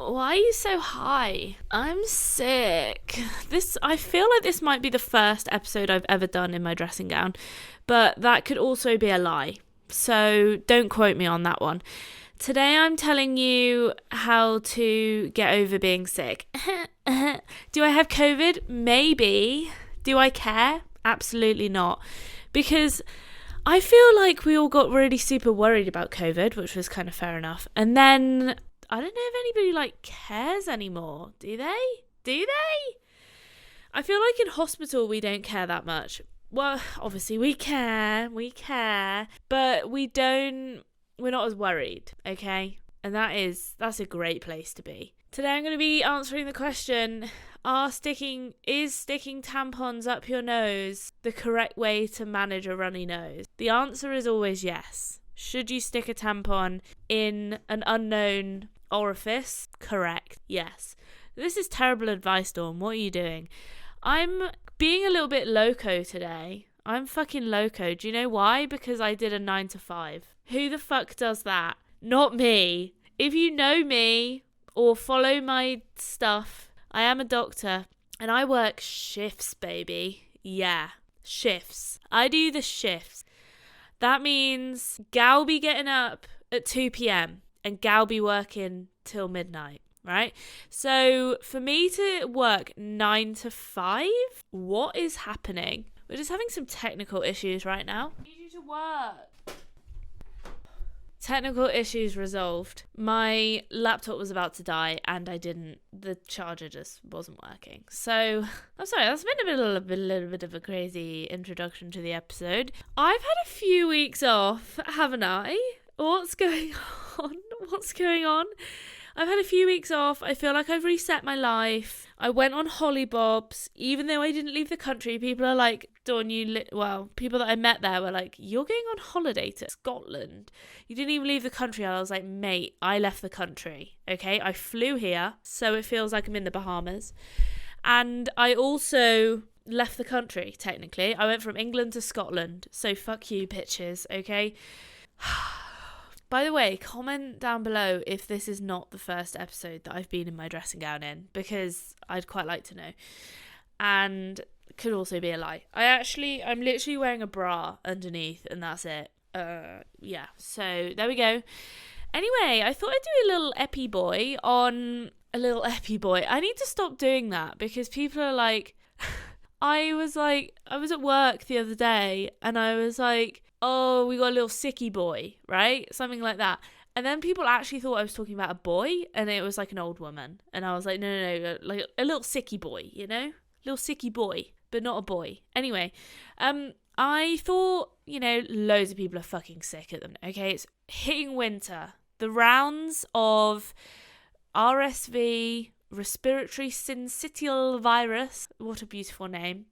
Why are you so high? I'm sick. I feel like this might be the first episode I've ever done in my dressing gown, but that could also be a lie. So don't quote me on that one. Today I'm telling you how to get over being sick. Do I have COVID? Maybe. Do I care? Absolutely not. Because I feel like we all got really super worried about COVID, which was kind of fair enough. And then I don't know if anybody cares anymore. Do they? I feel like in hospital we don't care that much. Well, obviously we care, but we're not as worried, okay? And that's a great place to be. Today I'm going to be answering the question, is sticking tampons up your nose the correct way to manage a runny nose? The answer is always yes. Should you stick a tampon in an unknown orifice? Correct, yes. This is terrible advice, Dawn. What are you doing? I'm being a little bit loco today. I'm fucking loco. Do you know why? Because I did a 9 to 5. Who the fuck does that? Not me. If you know me or follow my stuff, I am a doctor and I work shifts, baby. Yeah, shifts. I do the shifts. That means gal be getting up at 2 p.m. and gal be working till midnight, right? So for me to work 9 to 5, what is happening? We're just having some technical issues right now. I need you to work. Technical issues resolved. My laptop was about to die and the charger just wasn't working. So, I'm sorry, that's been a little bit of a crazy introduction to the episode. I've had a few weeks off, haven't I? What's going on? I've had a few weeks off. I feel like I've reset my life. I went on Hollybobs. Even though I didn't leave the country, people are like, Dawn, people that I met there were like, you're going on holiday to Scotland. You didn't even leave the country. And I was like, mate, I left the country. Okay, I flew here, so it feels like I'm in the Bahamas. And I also left the country, technically. I went from England to Scotland. So fuck you, bitches, okay? By the way, comment down below if this is not the first episode that I've been in my dressing gown in, because I'd quite like to know. And could also be a lie. I'm literally wearing a bra underneath and that's it. Yeah, so there we go. Anyway, I thought I'd do a little epi boy. I need to stop doing that because people are like, I was at work the other day and I was like, oh, we got a little sicky boy, right? Something like that. And then people actually thought I was talking about a boy and it was like an old woman. And I was like, no, like a little sicky boy, you know? Little sicky boy, but not a boy. Anyway, I thought, loads of people are fucking sick at them. Okay, it's hitting winter. The rounds of RSV, respiratory syncytial virus, what a beautiful name.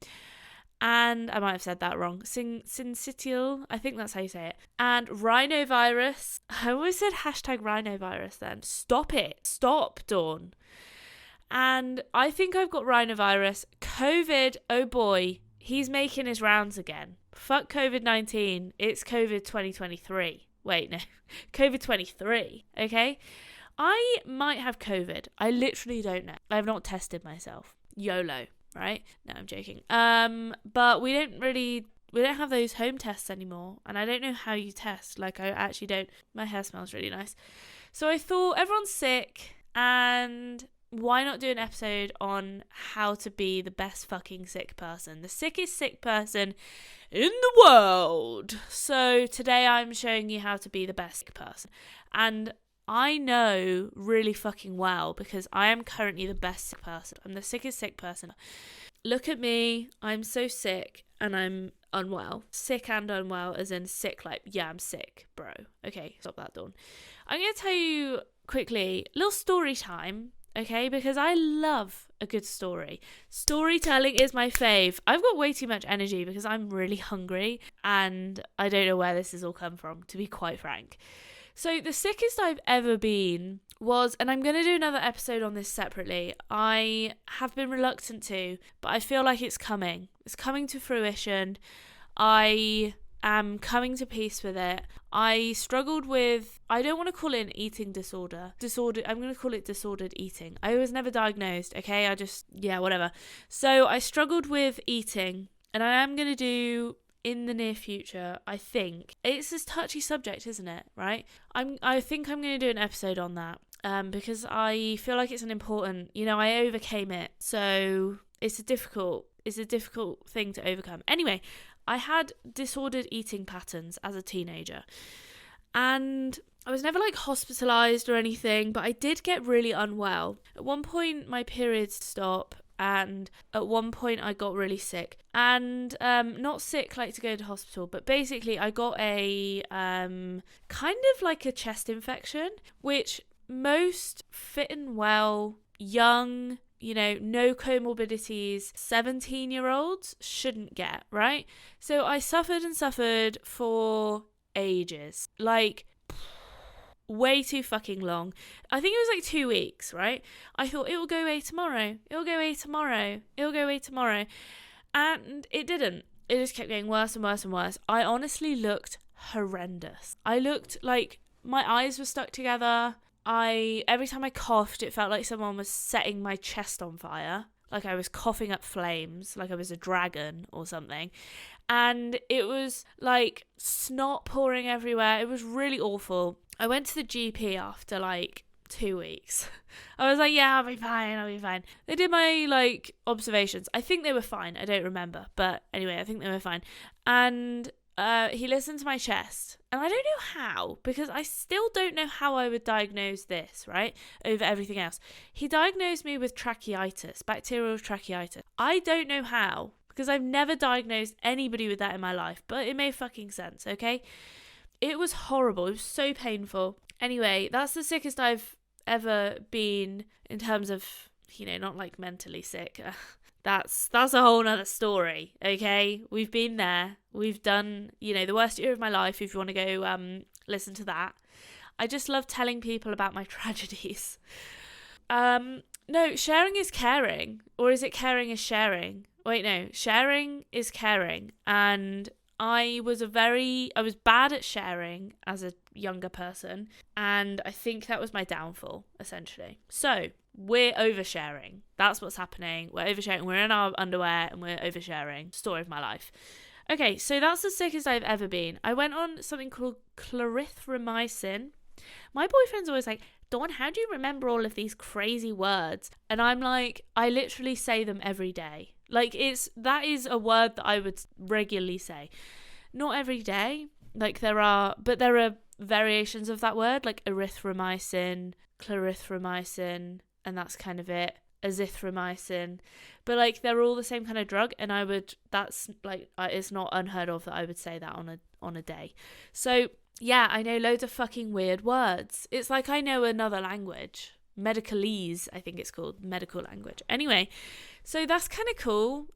And I might have said that wrong. Syncytial, I think that's how you say it. And rhinovirus. I always said hashtag rhinovirus then. Stop it. Stop, Dawn. And I think I've got rhinovirus. COVID, oh boy, he's making his rounds again. Fuck COVID-19. It's COVID 2023. Wait, no. COVID 23, okay? I might have COVID. I literally don't know. I have not tested myself. YOLO. Right? No, I'm joking. But we don't have those home tests anymore. And I don't know how you test. Like, I actually don't. My hair smells really nice. So I thought everyone's sick. And why not do an episode on how to be the best fucking sick person? The sickest sick person in the world. So today I'm showing you how to be the best sick person. And I know really fucking well because I am currently the best sick person. I'm the sickest sick person. Look at me. I'm so sick and I'm unwell. Sick and unwell as in sick like, yeah, I'm sick, bro. Okay, stop that, Dawn. I'm going to tell you quickly, little story time, okay? Because I love a good story. Storytelling is my fave. I've got way too much energy because I'm really hungry and I don't know where this has all come from, to be quite frank. So the sickest I've ever been was, and I'm going to do another episode on this separately, I have been reluctant to, but I feel like it's coming. It's coming to fruition. I am coming to peace with it. I struggled with, I don't want to call it an eating disorder. I'm going to call it disordered eating. I was never diagnosed, okay? Whatever. So I struggled with eating, and I am going to do in the near future, I think. It's this touchy subject, isn't it? Right? I think I'm going to do an episode on that. Because I feel like it's an important, I overcame it. So it's a difficult thing to overcome. Anyway, I had disordered eating patterns as a teenager, and I was never like hospitalized or anything, but I did get really unwell. At one point, my periods stopped, and at one point I got really sick, and not sick like to go to hospital, but basically I got a kind of like a chest infection, which most fit and well, young, no comorbidities, 17-year-olds shouldn't get, right? So I suffered for ages, like way too fucking long. I think it was like 2 weeks, right? I thought it will go away tomorrow. And it didn't. It just kept getting worse and worse and worse. I honestly looked horrendous. I looked like my eyes were stuck together. Every time I coughed, it felt like someone was setting my chest on fire. Like I was coughing up flames, like I was a dragon or something. And it was like snot pouring everywhere. It was really awful. I went to the GP after like 2 weeks. I was like, yeah, I'll be fine. They did my like observations. I think they were fine. I don't remember. But anyway, I think they were fine. And he listened to my chest, and I don't know how, because I still don't know how I would diagnose this, right, over everything else. He diagnosed me with tracheitis, bacterial tracheitis. I don't know how, because I've never diagnosed anybody with that in my life, but it made fucking sense, okay? It was horrible. It was so painful. Anyway, that's the sickest I've ever been in terms of, not like mentally sick. That's a whole nother story, okay? We've been there. We've done, the worst year of my life, if you want to go listen to that. I just love telling people about my tragedies. No, sharing is caring. Or is it caring is sharing? Wait, no. Sharing is caring. And I was bad at sharing as a younger person. And I think that was my downfall, essentially. So, we're oversharing. That's what's happening. We're oversharing. We're in our underwear and we're oversharing. Story of my life. Okay, so that's the sickest I've ever been. I went on something called clarithromycin. My boyfriend's always like, Dawn, how do you remember all of these crazy words? And I'm like, I literally say them every day. Like, that is a word that I would regularly say. Not every day. Like, there are variations of that word, like erythromycin, clarithromycin, and that's kind of it. Azithromycin, but like they're all the same kind of drug, and that's like it's not unheard of that I would say that on a day. So yeah, I know loads of fucking weird words. It's like I know another language, medicalese, I think it's called, medical language. Anyway, so that's kind of cool.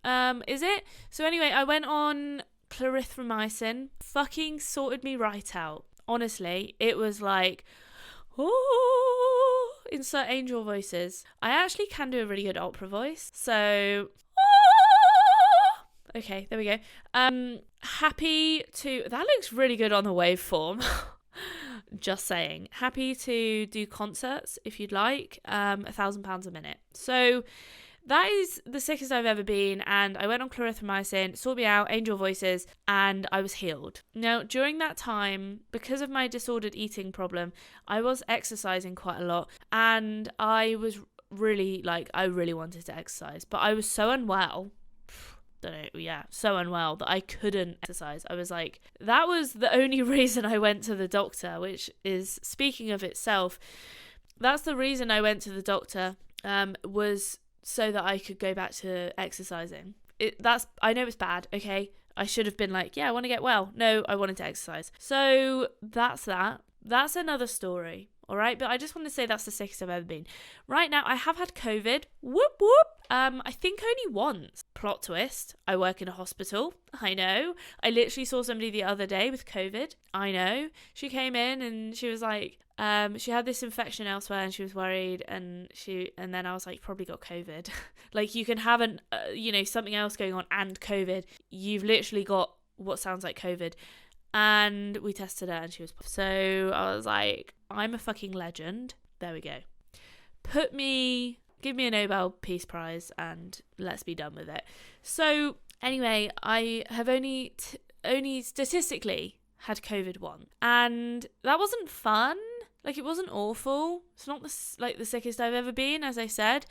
Is it? So anyway, I went on clarithromycin, fucking sorted me right out. Honestly, it was like, oh, insert angel voices. I actually can do a really good opera voice. So, okay, there we go. Happy to, that looks really good on the waveform. Just saying. Happy to do concerts if you'd like. £1,000 a minute. So that is the sickest I've ever been, and I went on clarithromycin, sorted me out, angel voices, and I was healed. Now, during that time, because of my disordered eating problem, I was exercising quite a lot, and I was really, I really wanted to exercise, but I was so unwell, so unwell that I couldn't exercise. I was like, that was the only reason I went to the doctor, which is, speaking of itself, that's the reason I went to the doctor, was so that I could go back to exercising. I know it's bad, okay? I should have been like, yeah, I want to get well. No, I wanted to exercise. So that's that. That's another story, all right? But I just want to say that's the sickest I've ever been. Right now, I have had COVID. Whoop, whoop. I think only once. Plot twist. I work in a hospital. I know. I literally saw somebody the other day with COVID. I know. She came in and she was like, she had this infection elsewhere and she was worried, and then I was like, probably got COVID. Like, you can have something else going on and COVID. You've literally got what sounds like COVID. And we tested her and she was... So I was like, I'm a fucking legend. There we go. Give me a Nobel Peace Prize and let's be done with it. So anyway, I have only statistically had COVID once. And that wasn't fun. Like, it wasn't awful. It's not the sickest I've ever been, as I said.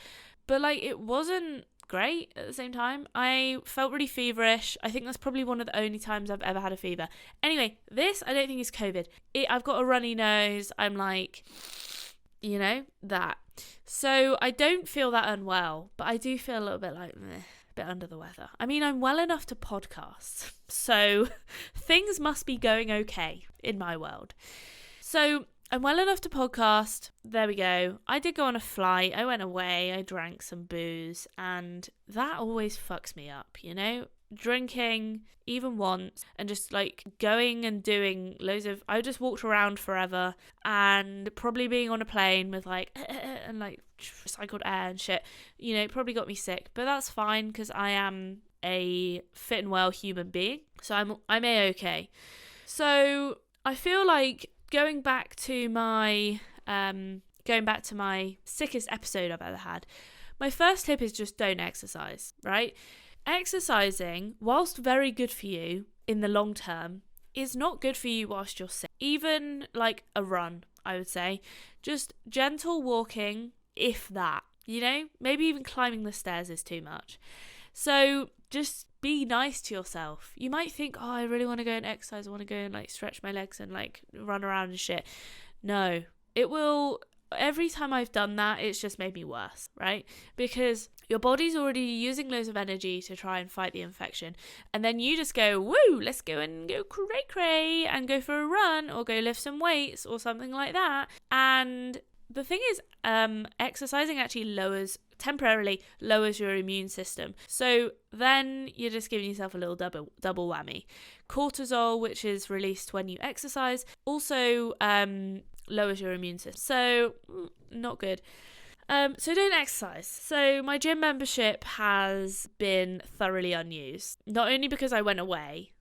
But, like, it wasn't great at the same time. I felt really feverish. I think that's probably one of the only times I've ever had a fever. Anyway, this I don't think is COVID. I've got a runny nose. I'm like, that. So I don't feel that unwell, but I do feel a little bit like a bit under the weather. I mean, I'm well enough to podcast, so things must be going okay in my world. So I'm well enough to podcast. There we go. I did go on a flight. I went away. I drank some booze, and that always fucks me up, Drinking even once and just like going and doing I just walked around forever, and probably being on a plane with like and like recycled air and shit, probably got me sick, but that's fine because I am a fit and well human being, so I'm A-okay. So I feel like going back to my sickest episode I've ever had, my first tip is just don't exercise, right? Exercising, whilst very good for you in the long term, is not good for you whilst you're sick. Even like a run, I would say. Just gentle walking, if that. Maybe even climbing the stairs is too much. So just be nice to yourself. You might think, oh, I really want to go and exercise. I want to go and like stretch my legs and like run around and shit. No, it will... Every time I've done that, it's just made me worse, right? Because your body's already using loads of energy to try and fight the infection. And then you just go, woo, let's go and go cray and go for a run or go lift some weights or something like that. And the thing is, exercising actually temporarily lowers your immune system. So then you're just giving yourself a little double whammy. Cortisol, which is released when you exercise, also lowers your immune system. So not good. So don't exercise. So my gym membership has been thoroughly unused. Not only because I went away,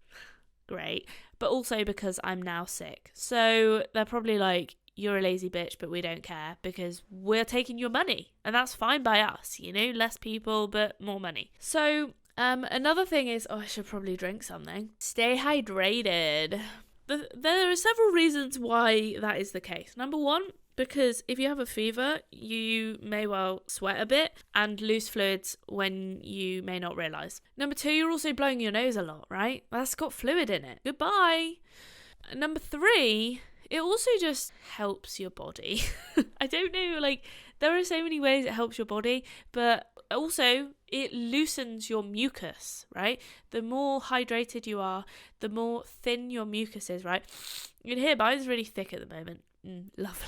great, but also because I'm now sick. So they're probably like, you're a lazy bitch, but we don't care because we're taking your money. And that's fine by us, less people, but more money. So another thing is, I should probably drink something. Stay hydrated. There are several reasons why that is the case. Number one, because if you have a fever, you may well sweat a bit and lose fluids when you may not realise. Number two, you're also blowing your nose a lot, right? That's got fluid in it. Goodbye. Number three, it also just helps your body. I don't know, there are so many ways it helps your body, but also it loosens your mucus, right? The more hydrated you are, the more thin your mucus is, right? You can hear mine's really thick at the moment. Lovely.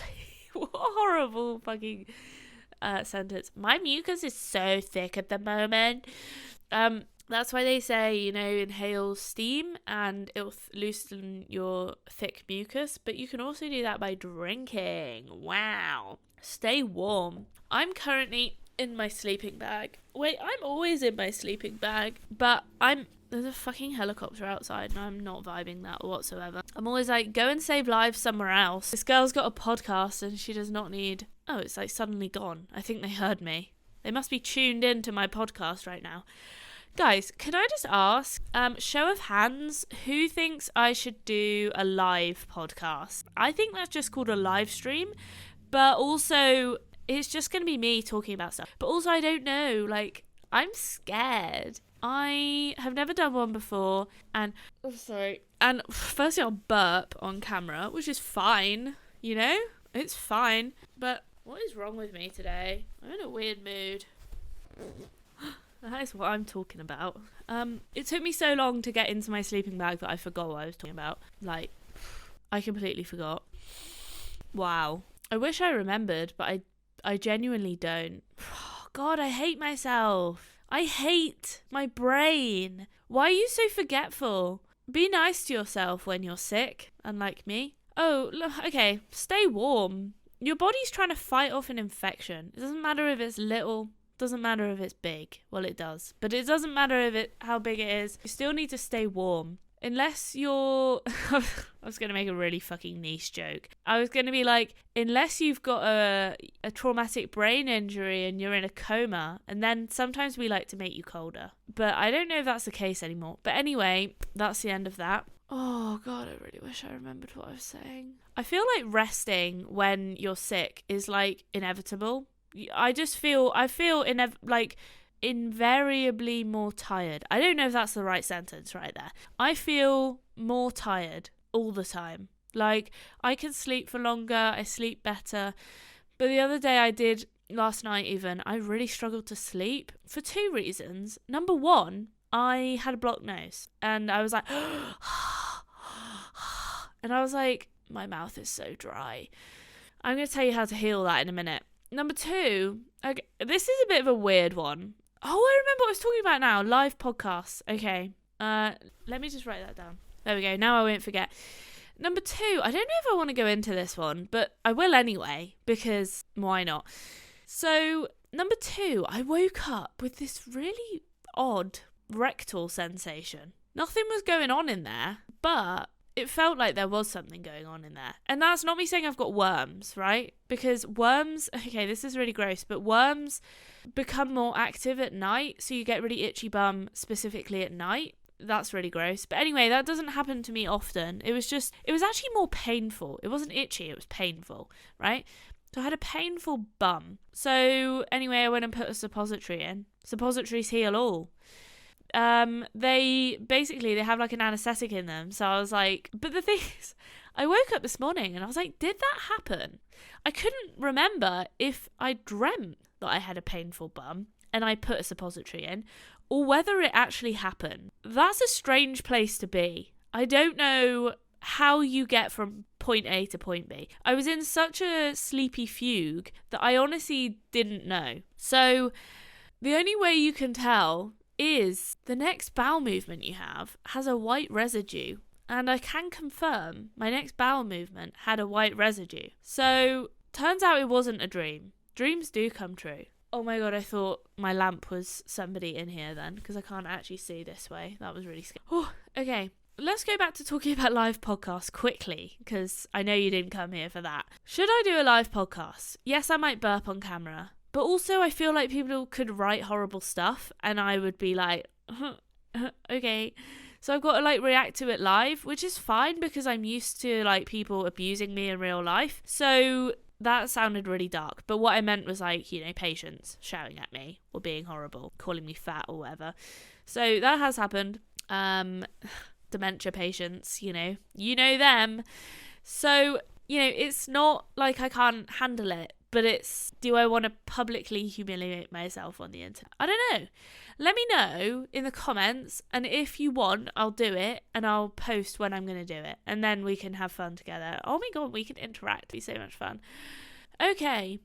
What a horrible fucking sentence. My mucus is so thick at the moment. That's why they say, inhale steam and it'll loosen your thick mucus. But you can also do that by drinking. Wow. Stay warm. I'm currently in my sleeping bag. Wait, I'm always in my sleeping bag. But there's a fucking helicopter outside and I'm not vibing that whatsoever. I'm always like, go and save lives somewhere else. This girl's got a podcast and she does not need... Oh, it's like suddenly gone. I think they heard me. They must be tuned in to my podcast right now. Guys, can I just ask, show of hands, who thinks I should do a live podcast? I think that's just called a live stream, but also it's just going to be me talking about stuff. But also I don't know, I'm scared. I have never done one before, and I'm sorry. And firstly, I'll burp on camera, which is fine, it's fine. But what is wrong with me today? I'm in a weird mood. That is what I'm talking about. It took me so long to get into my sleeping bag that I forgot what I was talking about. I completely forgot. Wow. I wish I remembered, but I genuinely don't. God, I hate myself. I hate my brain. Why are you so forgetful? Be nice to yourself when you're sick, unlike me. Oh, look, okay, stay warm. Your body's trying to fight off an infection. It doesn't matter if it's little, doesn't matter if it's big. Well, it does, but it doesn't matter how big it is. You still need to stay warm. unless you're I was going to make a really fucking niche joke. I was going to be like, unless you've got a traumatic brain injury and you're in a coma, and then sometimes we like to make you colder. But I don't know if that's the case anymore. But anyway, that's the end of that. Oh God, I really wish I remembered what I was saying. I feel like resting when you're sick is like inevitable. I feel invariably more tired. I don't know if that's the right sentence right there. I feel more tired all the time. Like, I can sleep for longer, I sleep better. But the other day last night even, I really struggled to sleep for 2 reasons. Number one, I had a blocked nose and I was like, and I was like, my mouth is so dry. I'm going to tell you how to heal that in a minute. Number two, okay, this is a bit of a weird one. Oh, I remember what I was talking about now. Live podcasts. Okay. Let me just write that down. There we go. Now I won't forget. Number two, I don't know if I want to go into this one, but I will anyway, because why not? So, number two, I woke up with this really odd rectal sensation. Nothing was going on in there, but it felt like there was something going on in there. And that's not me saying I've got worms, right? Because worms, okay, this is really gross, but worms become more active at night, so you get really itchy bum specifically at night. That's really gross. But anyway, that doesn't happen to me often. It was actually more painful. It wasn't itchy, it was painful, right? So I had a painful bum. So anyway, I went and put a suppository in. Suppositories heal all. They have like an anesthetic in them. So I was like, but the thing is, I woke up this morning and I was like, did that happen? I couldn't remember if I dreamt that I had a painful bum and I put a suppository in, or whether it actually happened. That's a strange place to be. I don't know how you get from point A to point B. I was in such a sleepy fugue that I honestly didn't know. So the only way you can tell is the next bowel movement you have has a white residue. And I can confirm my next bowel movement had a white residue. So turns out it wasn't a dream. Dreams do come true. Oh my God, I thought my lamp was somebody in here then, because I can't actually see this way. That was really scary. Oh, okay. Let's go back to talking about live podcasts quickly, because I know you didn't come here for that. Should I do a live podcast? Yes, I might burp on camera. But also I feel like people could write horrible stuff and I would be like, okay. So I've got to like react to it live, which is fine because I'm used to like people abusing me in real life. So that sounded really dark. But what I meant was like, you know, patients shouting at me or being horrible, calling me fat or whatever. So that has happened. Dementia patients, you know them. So, you know, it's not like I can't handle it, but it's, do I want to publicly humiliate myself on the internet? I don't know. Let me know in the comments, and if you want, I'll do it, and I'll post when I'm going to do it, and then we can have fun together. Oh my God, we can interact. It'll be so much fun. Okay.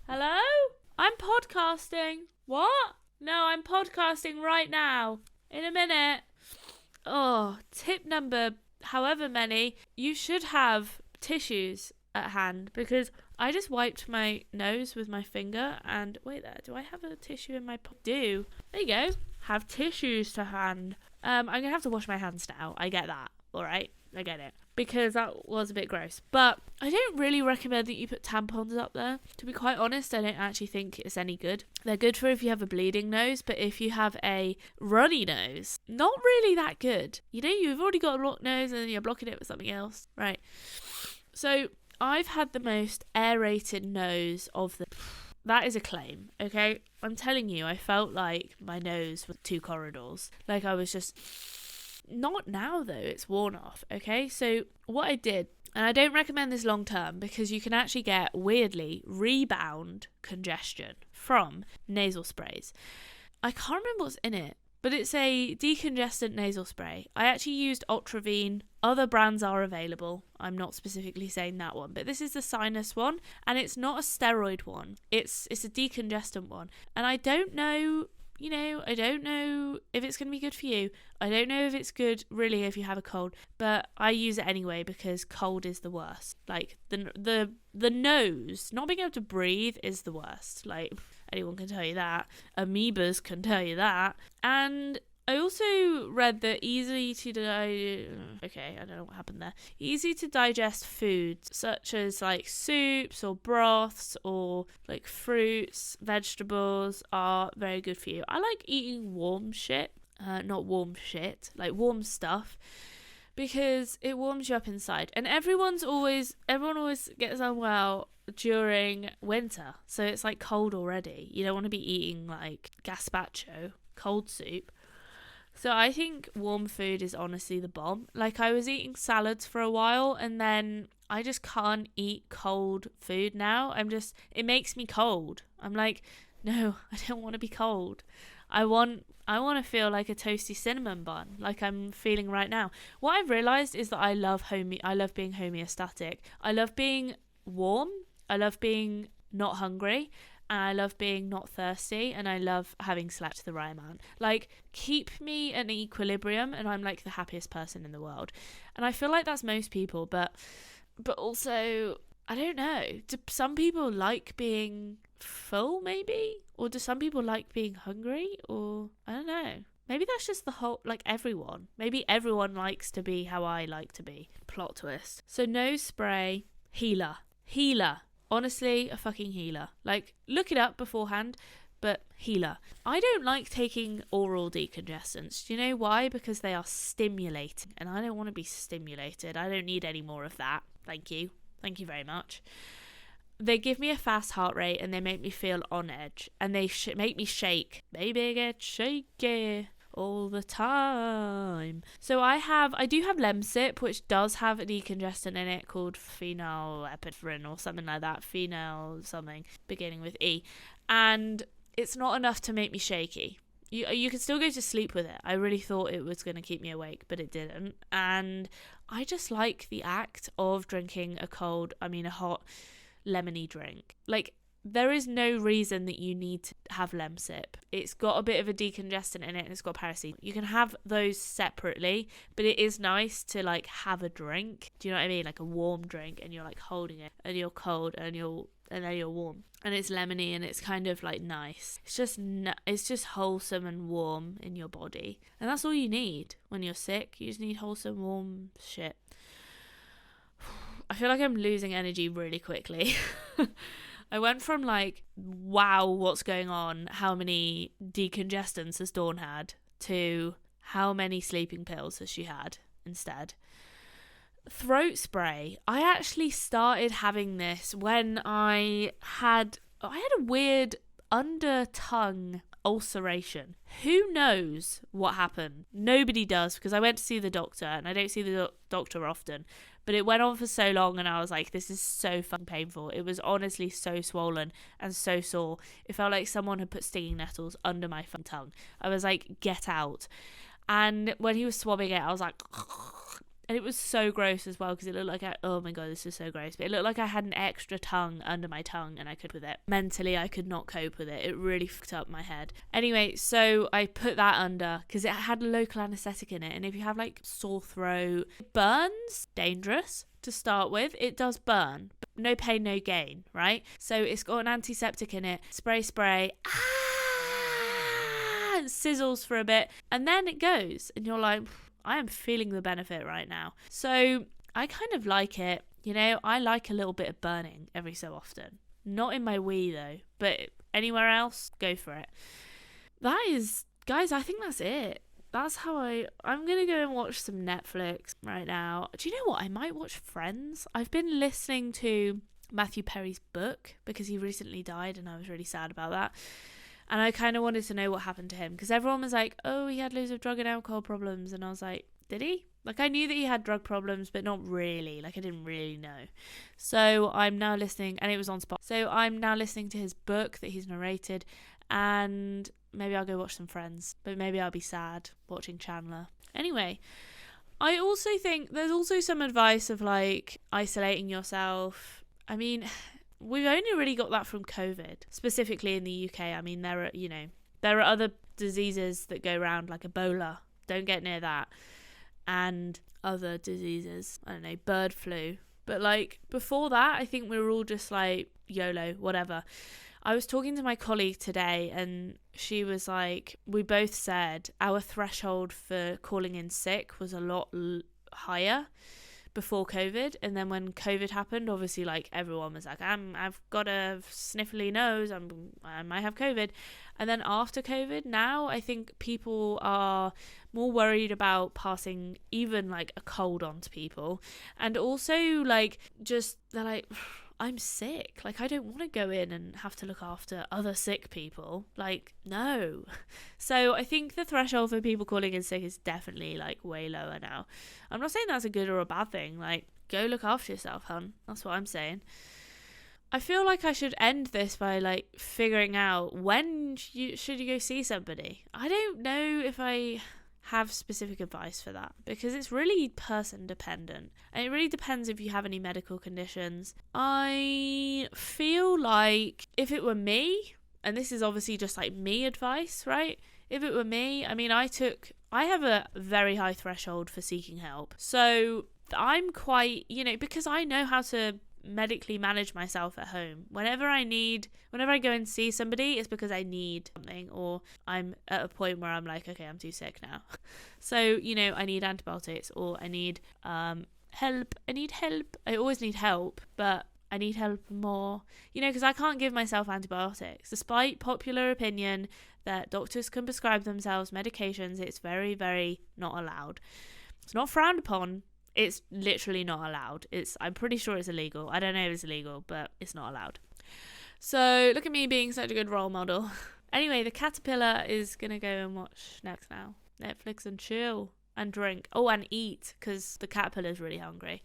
Hello? I'm podcasting. What? No, I'm podcasting right now. In a minute. Oh, tip number however many, you should have tissues at hand, because I just wiped my nose with my finger and wait there, do I have a tissue in my do? There you go. Have tissues to hand. I'm gonna have to wash my hands now. I get that. Alright, I get it. Because that was a bit gross. But I don't really recommend that you put tampons up there. To be quite honest, I don't actually think it's any good. They're good for if you have a bleeding nose, but if you have a runny nose, not really that good. You know, you've already got a blocked nose and then you're blocking it with something else. Right. So I've had the most aerated nose of the... That is a claim, okay? I'm telling you, I felt like my nose was 2 corridors. Like I was just... Not now though, it's worn off, okay? So what I did, and I don't recommend this long term because you can actually get, weirdly, rebound congestion from nasal sprays. I can't remember what's in it, but it's a decongestant nasal spray. I actually used Ultravine. Other brands are available. I'm not specifically saying that one, but this is the sinus one, and it's not a steroid one. It's a decongestant one. And I don't know, I don't know if it's going to be good for you. I don't know if it's good really if you have a cold, but I use it anyway because cold is the worst. Like the nose, not being able to breathe is the worst. Like anyone can tell you that. Amoebas can tell you that. And I also read that okay, I don't know what happened there. Easy to digest foods such as like soups or broths or like fruits, vegetables are very good for you. I like eating warm shit, not warm shit, like warm stuff, because it warms you up inside. And everyone always gets unwell during winter, so it's like cold already. You don't want to be eating like gazpacho, cold soup. So I think warm food is honestly the bomb. Like, I was eating salads for a while, and then I just can't eat cold food now. It makes me cold. I'm like, no, I don't want to be cold. I want to feel like a toasty cinnamon bun, like I'm feeling right now. What I've realised is that I love being homeostatic. I love being warm. I love being not hungry. And I love being not thirsty, and I love having slept the right amount. Like, keep me in equilibrium, and I'm like the happiest person in the world. And I feel like that's most people, but also, I don't know. Do some people like being full, maybe? Or do some people like being hungry? Or, I don't know. Maybe that's just the whole, like, everyone. Maybe everyone likes to be how I like to be. Plot twist. So, nose spray, healer. Honestly, a fucking healer. Like, look it up beforehand, but healer. I don't like taking oral decongestants. Do you know why? Because they are stimulating, and I don't want to be stimulated. I don't need any more of that. Thank you. Thank you very much. They give me a fast heart rate, and they make me feel on edge, and they make me shake. Baby, get shaky all the time. So I do have Lemsip, which does have a decongestant in it called phenylephrine or something like that. Phenyl something beginning with E. And it's not enough to make me shaky. You can still go to sleep with it. I really thought it was going to keep me awake, but it didn't. And I just like the act of drinking a hot lemony drink. Like, there is no reason that you need to have Lemsip. It's got a bit of a decongestant in it, and it's got paracetamol. You can have those separately, but it is nice to like have a drink. Do you know what I mean? Like a warm drink, and you're like holding it, and you're cold, and then you're warm, and it's lemony, and it's kind of like nice. It's just wholesome and warm in your body, and that's all you need when you're sick. You just need wholesome, warm shit. I feel like I'm losing energy really quickly. I went from like, wow, what's going on? How many decongestants has Dawn had? To how many sleeping pills has she had instead? Throat spray. I actually started having this when I had a weird under tongue ulceration. Who knows what happened? Nobody does, because I went to see the doctor, and I don't see the doctor often. But it went on for so long, and I was like, this is so fucking painful. It was honestly so swollen and so sore. It felt like someone had put stinging nettles under my fucking tongue. I was like, get out. And when he was swabbing it, I was like, and it was so gross as well, because it looked like oh my god, this is so gross. But it looked like I had an extra tongue under my tongue, and I could with it. Mentally, I could not cope with it. It really fucked up my head. Anyway, so I put that under, because it had local anaesthetic in it. And if you have like sore throat, it burns, dangerous to start with. It does burn, but no pain, no gain, right? So it's got an antiseptic in it. Spray. It sizzles for a bit, and then it goes, and you're like, I am feeling the benefit right now. So I kind of like it. You know, I like a little bit of burning every so often. Not in my wee though, but anywhere else, go for it. That is, guys, I think that's it. That's how I'm going to go and watch some Netflix right now. Do you know what? I might watch Friends. I've been listening to Matthew Perry's book because he recently died, and I was really sad about that. And I kind of wanted to know what happened to him, because everyone was like, oh, he had loads of drug and alcohol problems. And I was like, did he? Like, I knew that he had drug problems, but not really. Like, I didn't really know. So I'm now listening, and it was on Spotify. So I'm now listening to his book that he's narrated, and maybe I'll go watch some Friends. But maybe I'll be sad watching Chandler. Anyway, I also think there's also some advice of, like, isolating yourself. I mean, we've only really got that from COVID, specifically in the UK. I mean, there are other diseases that go around, like Ebola. Don't get near that. And other diseases. I don't know, bird flu. But like before that, I think we were all just like YOLO, whatever. I was talking to my colleague today and she was like, we both said our threshold for calling in sick was a lot higher before COVID, and then when COVID happened, obviously like everyone was like, I've got a sniffly nose, I might have COVID. And then after COVID, now I think people are more worried about passing even like a cold on to people, and also like just they're like, I'm sick, like I don't want to go in and have to look after other sick people, like no. So I think the threshold for people calling in sick is definitely like way lower now. I'm not saying that's a good or a bad thing, like go look after yourself, hun, that's what I'm saying. I feel like I should end this by like figuring out when should you go see somebody. I don't know if I have specific advice for that because it's really person dependent and it really depends if you have any medical conditions. I feel like if it were me, and this is obviously just like me advice, right? If it were me, I mean, I have a very high threshold for seeking help. So I'm quite, because I know how to medically manage myself at home. Whenever I go and see somebody, it's because I need something, or I'm at a point where I'm like, okay, I'm too sick now. So, I need antibiotics, or I need help. I always need help, but I need help more, because I can't give myself antibiotics. Despite popular opinion that doctors can prescribe themselves medications, it's very, very not allowed. It's not frowned upon. It's literally not allowed. I'm pretty sure it's illegal. I don't know if it's illegal, but it's not allowed. So look at me being such a good role model. Anyway, the caterpillar is going to go and watch next now. Netflix and chill and drink. Oh, and eat, because the caterpillar's really hungry.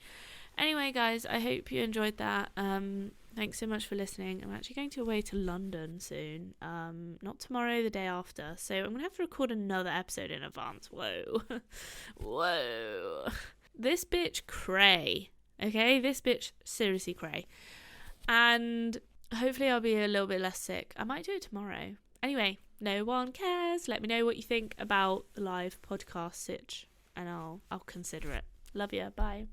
Anyway, guys, I hope you enjoyed that. Thanks so much for listening. I'm actually going away to London soon. Not tomorrow, the day after. So I'm going to have to record another episode in advance. Whoa. Whoa. This bitch cray, okay? This bitch seriously cray. And hopefully I'll be a little bit less sick. I might do it tomorrow. Anyway, no one cares. Let me know what you think about the live podcast sitch and I'll consider it. Love ya. Bye.